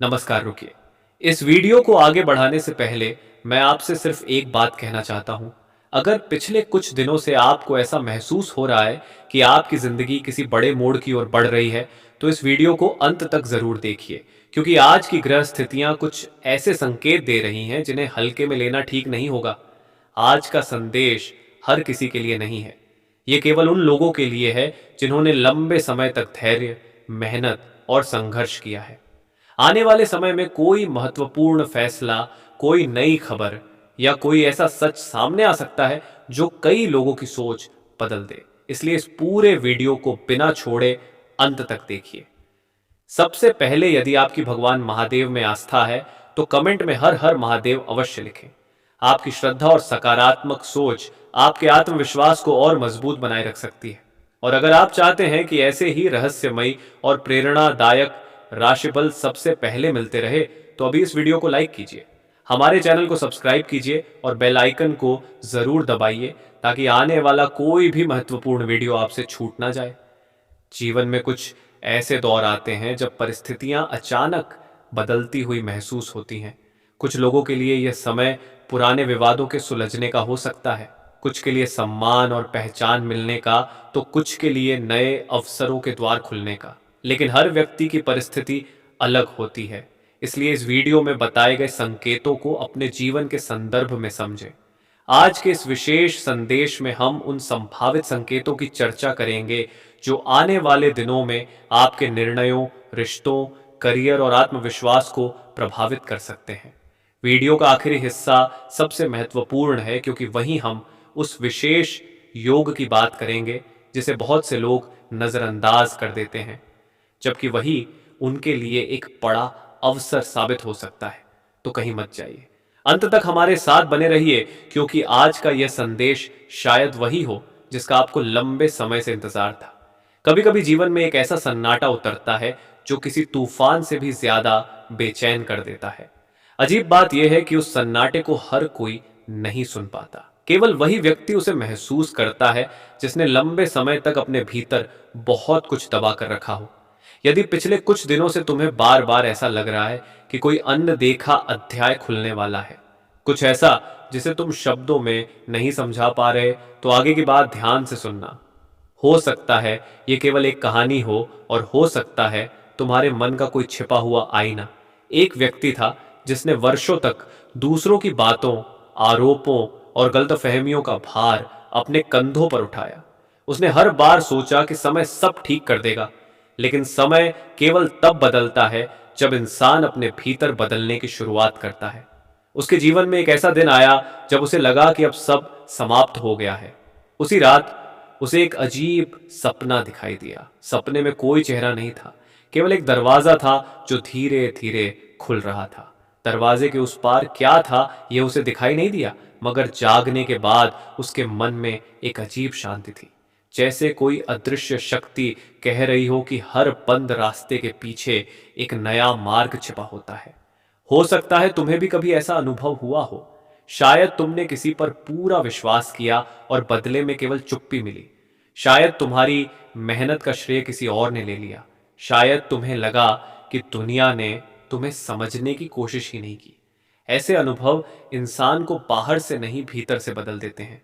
नमस्कार, रुकिए। इस वीडियो को आगे बढ़ाने से पहले मैं आपसे सिर्फ एक बात कहना चाहता हूं। अगर पिछले कुछ दिनों से आपको ऐसा महसूस हो रहा है कि आपकी जिंदगी किसी बड़े मोड़ की ओर बढ़ रही है, तो इस वीडियो को अंत तक जरूर देखिए, क्योंकि आज की ग्रह स्थितियां कुछ ऐसे संकेत दे रही हैं जिन्हें हल्के में लेना ठीक नहीं होगा। आज का संदेश हर किसी के लिए नहीं है। ये केवल उन लोगों के लिए है जिन्होंने लंबे समय तक धैर्य, मेहनत और संघर्ष किया है। आने वाले समय में कोई महत्वपूर्ण फैसला, कोई नई खबर या कोई ऐसा सच सामने आ सकता है जो कई लोगों की सोच बदल दे। इसलिए इस पूरे वीडियो को बिना छोड़े अंत तक देखिए। सबसे पहले, यदि आपकी भगवान महादेव में आस्था है तो कमेंट में हर हर महादेव अवश्य लिखें। आपकी श्रद्धा और सकारात्मक सोच आपके आत्मविश्वास को और मजबूत बनाए रख सकती है। और अगर आप चाहते हैं कि ऐसे ही रहस्यमयी और प्रेरणादायक राशिफल सबसे पहले मिलते रहे, तो अभी इस वीडियो को लाइक कीजिए, हमारे चैनल को सब्सक्राइब कीजिए और बेल आइकन को जरूर दबाइए, ताकि आने वाला कोई भी महत्वपूर्ण वीडियो आपसे छूट ना जाए। जीवन में कुछ ऐसे दौर आते हैं जब परिस्थितियां अचानक बदलती हुई महसूस होती हैं। कुछ लोगों के लिए यह समय पुराने विवादों के सुलझने का हो सकता है, कुछ के लिए सम्मान और पहचान मिलने का, तो कुछ के लिए नए अवसरों के द्वार खुलने का। लेकिन हर व्यक्ति की परिस्थिति अलग होती है, इसलिए इस वीडियो में बताए गए संकेतों को अपने जीवन के संदर्भ में समझें। आज के इस विशेष संदेश में हम उन संभावित संकेतों की चर्चा करेंगे जो आने वाले दिनों में आपके निर्णयों, रिश्तों, करियर और आत्मविश्वास को प्रभावित कर सकते हैं। वीडियो का आखिरी हिस्सा सबसे महत्वपूर्ण है, क्योंकि वहीं हम उस विशेष योग की बात करेंगे जिसे बहुत से लोग नजरअंदाज कर देते हैं, जबकि वही उनके लिए एक बड़ा अवसर साबित हो सकता है। तो कहीं मत जाइए, अंत तक हमारे साथ बने रहिए, क्योंकि आज का यह संदेश शायद वही हो जिसका आपको लंबे समय से इंतजार था। कभी कभी जीवन में एक ऐसा सन्नाटा उतरता है जो किसी तूफान से भी ज्यादा बेचैन कर देता है। अजीब बात यह है कि उस सन्नाटे को हर कोई नहीं सुन पाता। केवल वही व्यक्ति उसे महसूस करता है जिसने लंबे समय तक अपने भीतर बहुत कुछ दबा कर रखा हो। यदि पिछले कुछ दिनों से तुम्हें बार बार ऐसा लग रहा है कि कोई अनदेखा अध्याय खुलने वाला है, कुछ ऐसा जिसे तुम शब्दों में नहीं समझा पा रहे, तो आगे की बात ध्यान से सुनना। हो सकता है ये केवल एक कहानी हो, और हो सकता है तुम्हारे मन का कोई छिपा हुआ आईना। एक व्यक्ति था जिसने वर्षों तक दूसरों की बातों, आरोपों और गलतफहमियों का भार अपने कंधों पर उठाया। उसने हर बार सोचा कि समय सब ठीक कर देगा, लेकिन समय केवल तब बदलता है जब इंसान अपने भीतर बदलने की शुरुआत करता है। उसके जीवन में एक ऐसा दिन आया जब उसे लगा कि अब सब समाप्त हो गया है। उसी रात उसे एक अजीब सपना दिखाई दिया। सपने में कोई चेहरा नहीं था, केवल एक दरवाजा था जो धीरे धीरे खुल रहा था। दरवाजे के उस पार क्या था यह उसे दिखाई नहीं दिया, मगर जागने के बाद उसके मन में एक अजीब शांति थी, जैसे कोई अदृश्य शक्ति कह रही हो कि हर बंद रास्ते के पीछे एक नया मार्ग छिपा होता है। हो सकता है तुम्हें भी कभी ऐसा अनुभव हुआ हो। शायद तुमने किसी पर पूरा विश्वास किया और बदले में केवल चुप्पी मिली। शायद तुम्हारी मेहनत का श्रेय किसी और ने ले लिया। शायद तुम्हें लगा कि दुनिया ने तुम्हें समझने की कोशिश ही नहीं की। ऐसे अनुभव इंसान को बाहर से नहीं, भीतर से बदल देते हैं।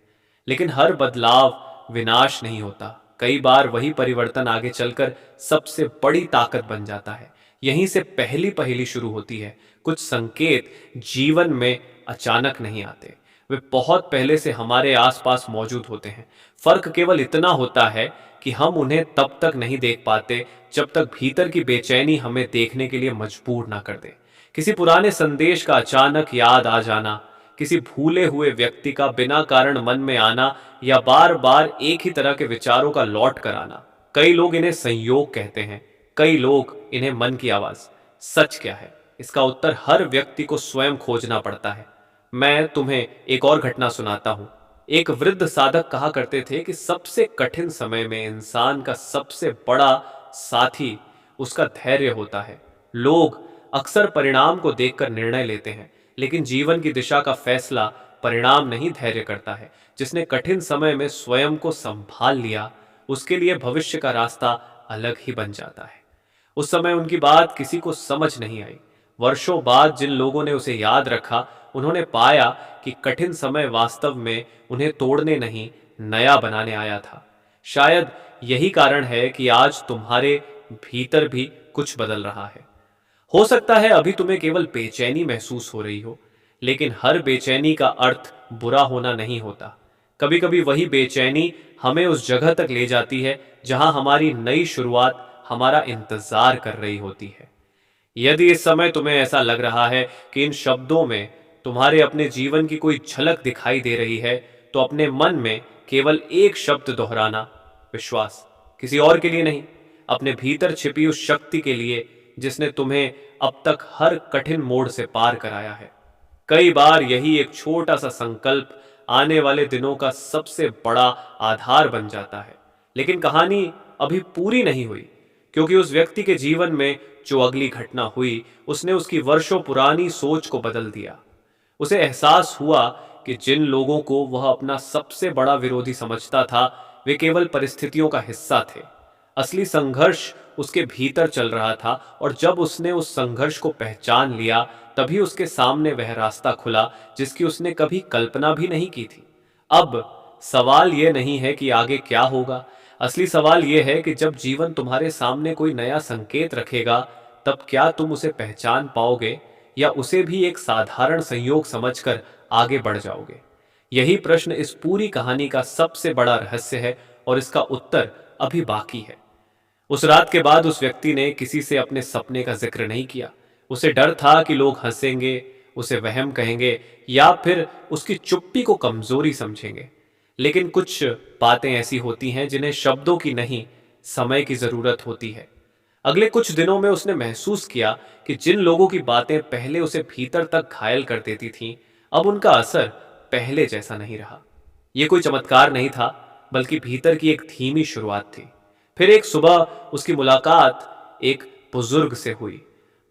लेकिन हर बदलाव विनाश नहीं होता। कई बार वही परिवर्तन आगे चलकर सबसे बड़ी ताकत बन जाता है। यहीं से पहली पहेली शुरू होती है। कुछ संकेत जीवन में अचानक नहीं आते, वे बहुत पहले से हमारे आसपास मौजूद होते हैं। फर्क केवल इतना होता है कि हम उन्हें तब तक नहीं देख पाते जब तक भीतर की बेचैनी हमें देखने के लिए मजबूर ना कर दे। किसी पुराने संदेश का अचानक याद आ जाना, किसी भूले हुए व्यक्ति का बिना कारण मन में आना, या बार बार एक ही तरह के विचारों का लौट कर आना। कई लोग इन्हें संयोग कहते हैं, कई लोग इन्हें मन की आवाज। सच क्या है, इसका उत्तर हर व्यक्ति को स्वयं खोजना पड़ता है। मैं तुम्हें एक और घटना सुनाता हूं। एक वृद्ध साधक कहा करते थे कि सबसे कठिन समय में इंसान का सबसे बड़ा साथी उसका धैर्य होता है। लोग अक्सर परिणाम को देखकर निर्णय लेते हैं, लेकिन जीवन की दिशा का फैसला परिणाम नहीं, धैर्य करता है। जिसने कठिन समय में स्वयं को संभाल लिया, उसके लिए भविष्य का रास्ता अलग ही बन जाता है। उस समय उनकी बात किसी को समझ नहीं आई, वर्षों बाद जिन लोगों ने उसे याद रखा, उन्होंने पाया कि कठिन समय वास्तव में उन्हें तोड़ने नहीं, नया बनाने आया था। शायद यही कारण है कि आज तुम्हारे भीतर भी कुछ बदल रहा है। हो सकता है अभी तुम्हें केवल बेचैनी महसूस हो रही हो, लेकिन हर बेचैनी का अर्थ बुरा होना नहीं होता। कभी कभी वही बेचैनी हमें उस जगह तक ले जाती है जहां हमारी नई शुरुआत हमारा इंतजार कर रही होती है। यदि इस समय तुम्हें ऐसा लग रहा है कि इन शब्दों में तुम्हारे अपने जीवन की कोई झलक दिखाई दे रही है, तो अपने मन में केवल एक शब्द दोहराना, विश्वास। किसी और के लिए नहीं, अपने भीतर छिपी उस शक्ति के लिए जिसने तुम्हें अब तक हर कठिन मोड़ से पार कराया है। कई बार यही एक छोटा सा संकल्प आने वाले दिनों का सबसे बड़ा आधार बन जाता है। लेकिन कहानी अभी पूरी नहीं हुई, क्योंकि उस व्यक्ति के जीवन में जो अगली घटना हुई, उसने उसकी वर्षों पुरानी सोच को बदल दिया। उसे एहसास हुआ कि जिन लोगों को वह अपना सबसे बड़ा विरोधी समझता था, वे केवल परिस्थितियों का हिस्सा थे। असली संघर्ष उसके भीतर चल रहा था, और जब उसने उस संघर्ष को पहचान लिया, तभी उसके सामने वह रास्ता खुला जिसकी उसने कभी कल्पना भी नहीं की थी। अब सवाल यह नहीं है कि आगे क्या होगा, असली सवाल यह है कि जब जीवन तुम्हारे सामने कोई नया संकेत रखेगा, तब क्या तुम उसे पहचान पाओगे, या उसे भी एक साधारण संयोग समझकर आगे बढ़ जाओगे। यही प्रश्न इस पूरी कहानी का सबसे बड़ा रहस्य है, और इसका उत्तर अभी बाकी है। उस रात के बाद उस व्यक्ति ने किसी से अपने सपने का जिक्र नहीं किया। उसे डर था कि लोग हंसेंगे, उसे वहम कहेंगे, या फिर उसकी चुप्पी को कमजोरी समझेंगे। लेकिन कुछ बातें ऐसी होती हैं जिन्हें शब्दों की नहीं, समय की जरूरत होती है। अगले कुछ दिनों में उसने महसूस किया कि जिन लोगों की बातें पहले उसे भीतर तक घायल कर देती थीं, अब उनका असर पहले जैसा नहीं रहा। यह कोई चमत्कार नहीं था, बल्कि भीतर की एक धीमी शुरुआत थी। फिर एक सुबह उसकी मुलाकात एक बुजुर्ग से हुई।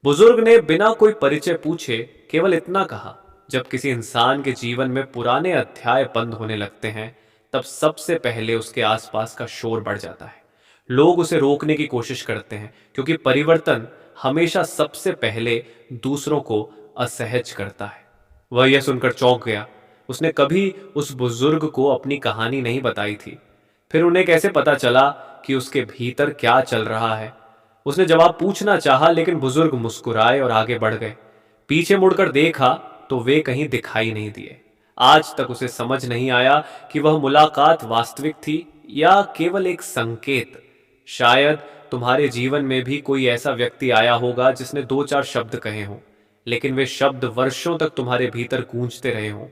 बुजुर्ग ने बिना कोई परिचय पूछे केवल इतना कहा, जब किसी इंसान के जीवन में पुराने अध्याय बंद होने लगते हैं, तब सबसे पहले उसके आसपास का शोर बढ़ जाता है। लोग उसे रोकने की कोशिश करते हैं, क्योंकि परिवर्तन हमेशा सबसे पहले दूसरों को असहज करता है। वह यह सुनकर चौंक गया। उसने कभी उस बुजुर्ग को अपनी कहानी नहीं बताई थी। फिर उन्हें कैसे पता चला कि उसके भीतर क्या चल रहा है? उसने जवाब पूछना चाहा, लेकिन बुजुर्ग मुस्कुराए और आगे बढ़ गए। पीछे मुड़कर देखा तो वे कहीं दिखाई नहीं दिए। आज तक उसे समझ नहीं आया कि वह मुलाकात वास्तविक थी या केवल एक संकेत। शायद तुम्हारे जीवन में भी कोई ऐसा व्यक्ति आया होगा जिसने दो चार शब्द कहे हों, लेकिन वे शब्द वर्षों तक तुम्हारे भीतर गूंजते रहे हों।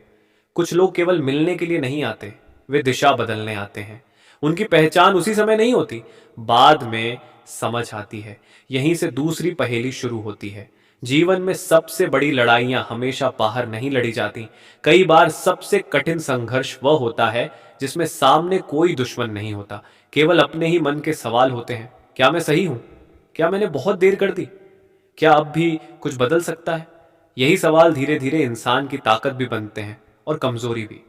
कुछ लोग केवल मिलने के लिए नहीं आते, वे दिशा बदलने आते हैं। उनकी पहचान उसी समय नहीं होती, बाद में समझ आती है। यहीं से दूसरी पहेली शुरू होती है। जीवन में सबसे बड़ी लड़ाइयां हमेशा बाहर नहीं लड़ी जाती। कई बार सबसे कठिन संघर्ष वह होता है जिसमें सामने कोई दुश्मन नहीं होता, केवल अपने ही मन के सवाल होते हैं। क्या मैं सही हूं? क्या मैंने बहुत देर कर दी? क्या अब भी कुछ बदल सकता है? यही सवाल धीरे धीरे इंसान की ताकत भी बनते हैं, और कमजोरी भी।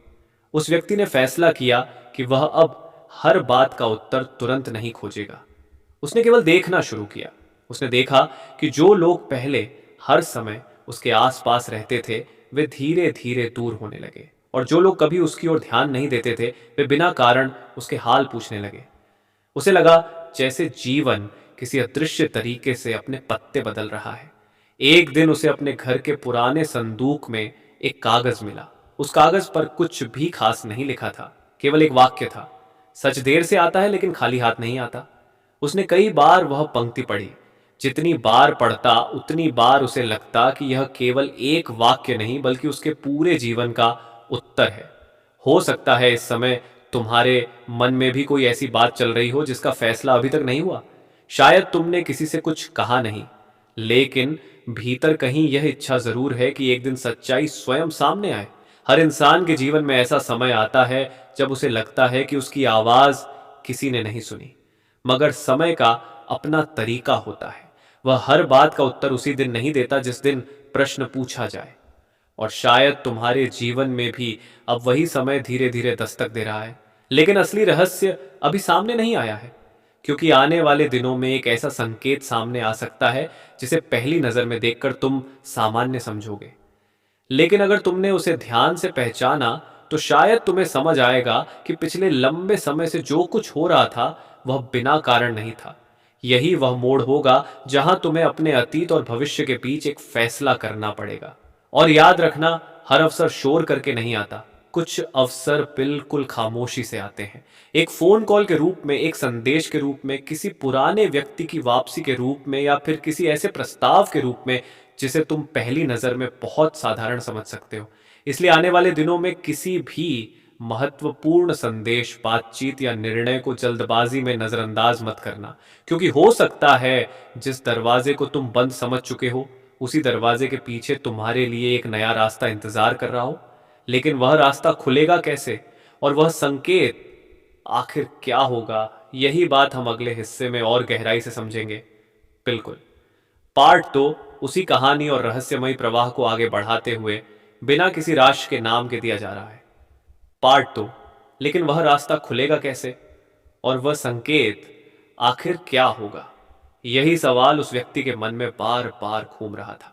उस व्यक्ति ने फैसला किया कि वह अब हर बात का उत्तर तुरंत नहीं खोजेगा। उसने केवल देखना शुरू किया। उसने देखा कि जो लोग पहले हर समय उसके आसपास रहते थे, वे धीरे धीरे दूर होने लगे, और जो लोग कभी उसकी ओर ध्यान नहीं देते थे, वे बिना कारण उसके हाल पूछने लगे। उसे लगा जैसे जीवन किसी अदृश्य तरीके से अपने पत्ते बदल रहा है। एक दिन उसे अपने घर के पुराने संदूक में एक कागज मिला। उस कागज पर कुछ भी खास नहीं लिखा था, केवल एक वाक्य था, सच देर से आता है लेकिन खाली हाथ नहीं आता। उसने कई बार वह पंक्ति पढ़ी। जितनी बार पढ़ता, उतनी बार उसे लगता कि यह केवल एक वाक्य नहीं, बल्कि उसके पूरे जीवन का उत्तर है। हो सकता है इस समय तुम्हारे मन में भी कोई ऐसी बात चल रही हो जिसका फैसला अभी तक नहीं हुआ। शायद तुमने किसी से कुछ कहा नहीं, लेकिन भीतर कहीं यह इच्छा जरूर है कि एक दिन सच्चाई स्वयं सामने आए। हर इंसान के जीवन में ऐसा समय आता है जब उसे लगता है कि उसकी आवाज किसी ने नहीं सुनी, मगर समय का अपना तरीका होता है। वह हर बात का उत्तर उसी दिन नहीं देता जिस दिन प्रश्न पूछा जाए। और शायद तुम्हारे जीवन में भी अब वही समय धीरे धीरे दस्तक दे रहा है, लेकिन असली रहस्य अभी सामने नहीं आया है, क्योंकि आने वाले दिनों में एक ऐसा संकेत सामने आ सकता है जिसे पहली नज़र में देखकर तुम सामान्य समझोगे, लेकिन अगर तुमने उसे ध्यान से पहचाना तो शायद तुम्हें समझ आएगा कि पिछले लंबे समय से जो कुछ हो रहा था वह बिना कारण नहीं था। यही वह मोड़ होगा जहां तुम्हें अपने अतीत और भविष्य के बीच एक फैसला करना पड़ेगा। और याद रखना, हर अवसर शोर करके नहीं आता, कुछ अवसर बिल्कुल खामोशी से आते हैं। एक फोन कॉल के रूप में, एक संदेश के रूप में, किसी पुराने व्यक्ति की वापसी के रूप में, या फिर किसी ऐसे प्रस्ताव के रूप में जिसे तुम पहली नज़र में बहुत साधारण समझ सकते हो। इसलिए आने वाले दिनों में किसी भी महत्वपूर्ण संदेश, बातचीत या निर्णय को जल्दबाजी में नज़रअंदाज मत करना, क्योंकि हो सकता है जिस दरवाजे को तुम बंद समझ चुके हो उसी दरवाजे के पीछे तुम्हारे लिए एक नया रास्ता इंतजार कर रहा हो। लेकिन वह रास्ता खुलेगा कैसे, और वह संकेत आखिर क्या होगा, यही बात हम अगले हिस्से में और गहराई से समझेंगे। बिल्कुल। पार्ट 2 उसी कहानी और रहस्यमयी प्रवाह को आगे बढ़ाते हुए बिना किसी राशि के नाम के दिया जा रहा है। पार्ट 2, लेकिन वह रास्ता खुलेगा कैसे, और वह संकेत आखिर क्या होगा, यही सवाल उस व्यक्ति के मन में बार बार घूम रहा था।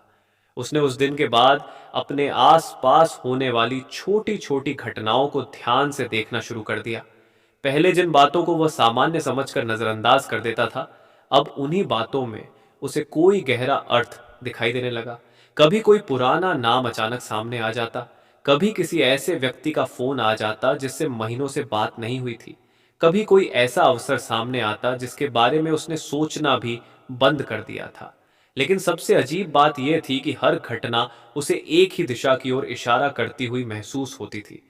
उसने उस दिन के बाद अपने आसपास होने वाली छोटी छोटी घटनाओं को ध्यान से देखना शुरू कर दिया। पहले जिन बातों को वह सामान्य समझकर नजरअंदाज कर देता था, अब उन्हीं बातों में उसे कोई गहरा अर्थ दिखाई देने लगा। कभी कोई पुराना नाम अचानक सामने आ जाता, कभी किसी ऐसे व्यक्ति का फोन आ जाता जिससे महीनों से बात नहीं हुई थी, कभी कोई ऐसा अवसर सामने आता जिसके बारे में उसने सोचना भी बंद कर दिया था। लेकिन सबसे अजीब बात यह थी कि हर घटना उसे एक ही दिशा की ओर इशारा करती हुई महसूस होती थी,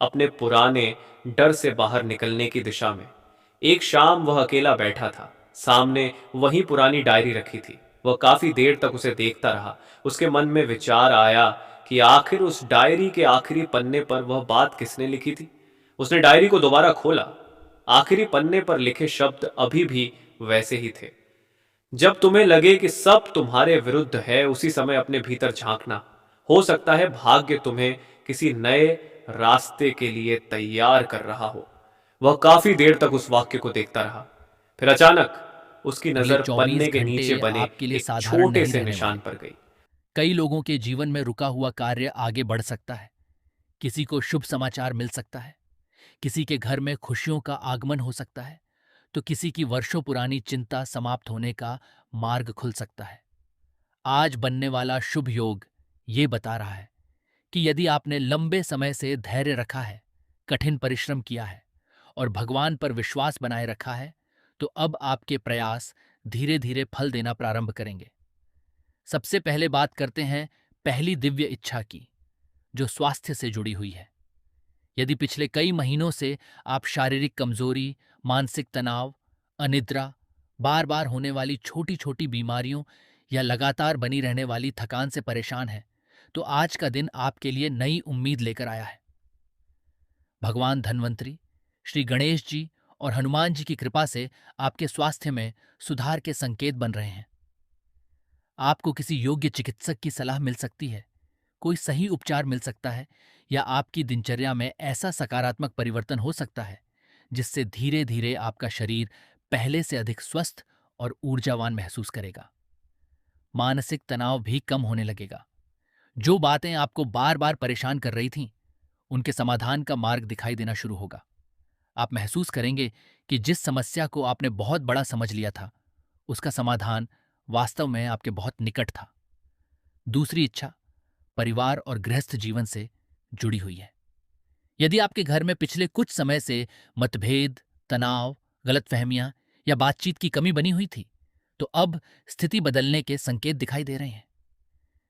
अपने पुराने डर से बाहर निकलने की दिशा में। एक शाम वह अकेला बैठा था, सामने वही पुरानी डायरी रखी थी। वह काफी देर तक उसे देखता रहा। उसके मन में विचार आया कि आखिर उस डायरी के आखिरी पन्ने पर वह बात किसने लिखी थी। उसने डायरी को दोबारा खोला। आखिरी पन्ने पर लिखे शब्द अभी भी वैसे ही थे। जब तुम्हें लगे कि सब तुम्हारे विरुद्ध है, उसी समय अपने भीतर झांकना। हो सकता है भाग्य तुम्हें किसी नए रास्ते के लिए तैयार कर रहा हो। वह काफी देर तक उस वाक्य को देखता रहा। फिर अचानक उसकी अगले नजर 24 पन्ने के घंटे नीचे बने आपके लिए एक साधारण छोटे नहीं से रहने निशान वाले। पर गई। कई लोगों के जीवन में रुका हुआ कार्य आगे बढ़ सकता है। किसी को शुभ समाचार मिल सकता है, किसी के घर में खुशियों का आगमन हो सकता है, तो किसी की वर्षों पुरानी चिंता समाप्त होने का मार्ग खुल सकता है। आज बनने वाला शुभ योग ये बता रहा है कि यदि आपने लंबे समय से धैर्य रखा है, कठिन परिश्रम किया है और भगवान पर विश्वास बनाए रखा है, तो अब आपके प्रयास धीरे धीरे फल देना प्रारंभ करेंगे। सबसे पहले बात करते हैं पहली दिव्य इच्छा की, जो स्वास्थ्य से जुड़ी हुई है। यदि पिछले कई महीनों से आप शारीरिक कमजोरी, मानसिक तनाव, अनिद्रा, बार बार होने वाली छोटी छोटी बीमारियों या लगातार बनी रहने वाली थकान से परेशान हैं, तो आज का दिन आपके लिए नई उम्मीद लेकर आया है। भगवान धन्वंतरी, श्री गणेश जी और हनुमान जी की कृपा से आपके स्वास्थ्य में सुधार के संकेत बन रहे हैं। आपको किसी योग्य चिकित्सक की सलाह मिल सकती है, कोई सही उपचार मिल सकता है, या आपकी दिनचर्या में ऐसा सकारात्मक परिवर्तन हो सकता है जिससे धीरे धीरे आपका शरीर पहले से अधिक स्वस्थ और ऊर्जावान महसूस करेगा। मानसिक तनाव भी कम होने लगेगा। जो बातें आपको बार बार परेशान कर रही थीं, उनके समाधान का मार्ग दिखाई देना शुरू होगा। आप महसूस करेंगे कि जिस समस्या को आपने बहुत बड़ा समझ लिया था, उसका समाधान वास्तव में आपके बहुत निकट था। दूसरी इच्छा परिवार और गृहस्थ जीवन से जुड़ी हुई है। यदि आपके घर में पिछले कुछ समय से मतभेद, तनाव, गलतफहमियां या बातचीत की कमी बनी हुई थी, तो अब स्थिति बदलने के संकेत दिखाई दे रहे हैं।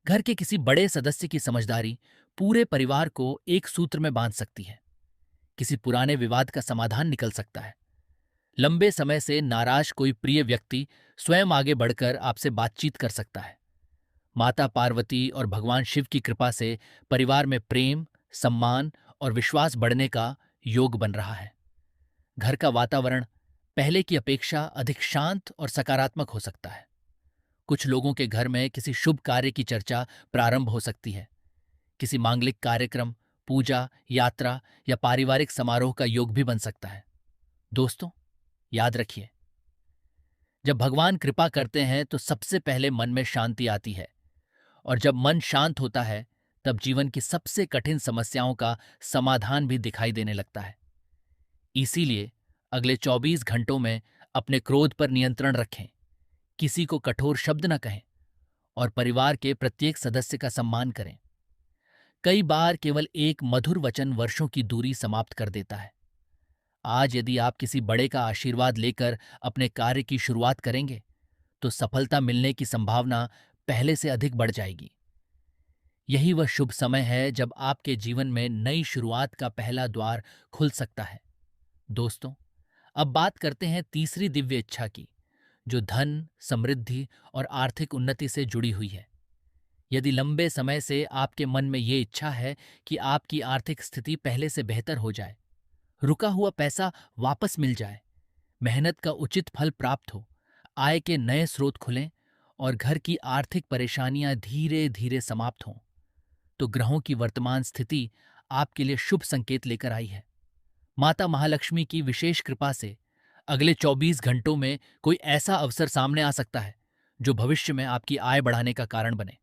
घर के किसी बड़े सदस्य की समझदारी पूरे परिवार को एक सूत्र में बांध सकती है। किसी पुराने विवाद का समाधान निकल सकता है। लंबे समय से नाराज कोई प्रिय व्यक्ति स्वयं आगे बढ़कर आपसे बातचीत कर सकता है। माता पार्वती और भगवान शिव की कृपा से परिवार में प्रेम, सम्मान और विश्वास बढ़ने का योग बन रहा है। घर का वातावरण पहले की अपेक्षा अधिक शांत और सकारात्मक हो सकता है। कुछ लोगों के घर में किसी शुभ कार्य की चर्चा प्रारंभ हो सकती है। किसी मांगलिक कार्यक्रम, पूजा, यात्रा या पारिवारिक समारोह का योग भी बन सकता है। दोस्तों, याद रखिए, जब भगवान कृपा करते हैं तो सबसे पहले मन में शांति आती है, और जब मन शांत होता है तब जीवन की सबसे कठिन समस्याओं का समाधान भी दिखाई देने लगता है। इसीलिए अगले 24 घंटों में अपने क्रोध पर नियंत्रण रखें, किसी को कठोर शब्द न कहें और परिवार के प्रत्येक सदस्य का सम्मान करें। कई बार केवल एक मधुर वचन वर्षों की दूरी समाप्त कर देता है। आज यदि आप किसी बड़े का आशीर्वाद लेकर अपने कार्य की शुरुआत करेंगे तो सफलता मिलने की संभावना पहले से अधिक बढ़ जाएगी। यही वह शुभ समय है जब आपके जीवन में नई शुरुआत का पहला द्वार खुल सकता है। दोस्तों, अब बात करते हैं तीसरी दिव्य इच्छा की, जो धन, समृद्धि और आर्थिक उन्नति से जुड़ी हुई है। यदि लंबे समय से आपके मन में ये इच्छा है कि आपकी आर्थिक स्थिति पहले से बेहतर हो जाए, रुका हुआ पैसा वापस मिल जाए, मेहनत का उचित फल प्राप्त हो, आय के नए स्रोत खुलें और घर की आर्थिक परेशानियां धीरे धीरे समाप्त हों, तो ग्रहों की वर्तमान स्थिति आपके लिए शुभ संकेत लेकर आई है। माता महालक्ष्मी की विशेष कृपा से अगले 24 घंटों में कोई ऐसा अवसर सामने आ सकता है जो भविष्य में आपकी आय बढ़ाने का कारण बने।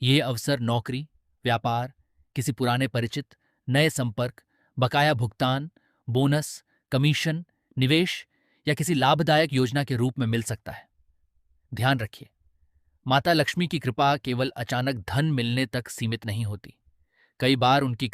ये अवसर नौकरी, व्यापार, किसी पुराने परिचित, नए संपर्क, बकाया भुगतान, बोनस, कमीशन, निवेश या किसी लाभदायक योजना के रूप में मिल सकता है। ध्यान रखिए, माता लक्ष्मी की कृपा केवल अचानक धन मिलने तक सीमित नहीं होती। कई बार उनकी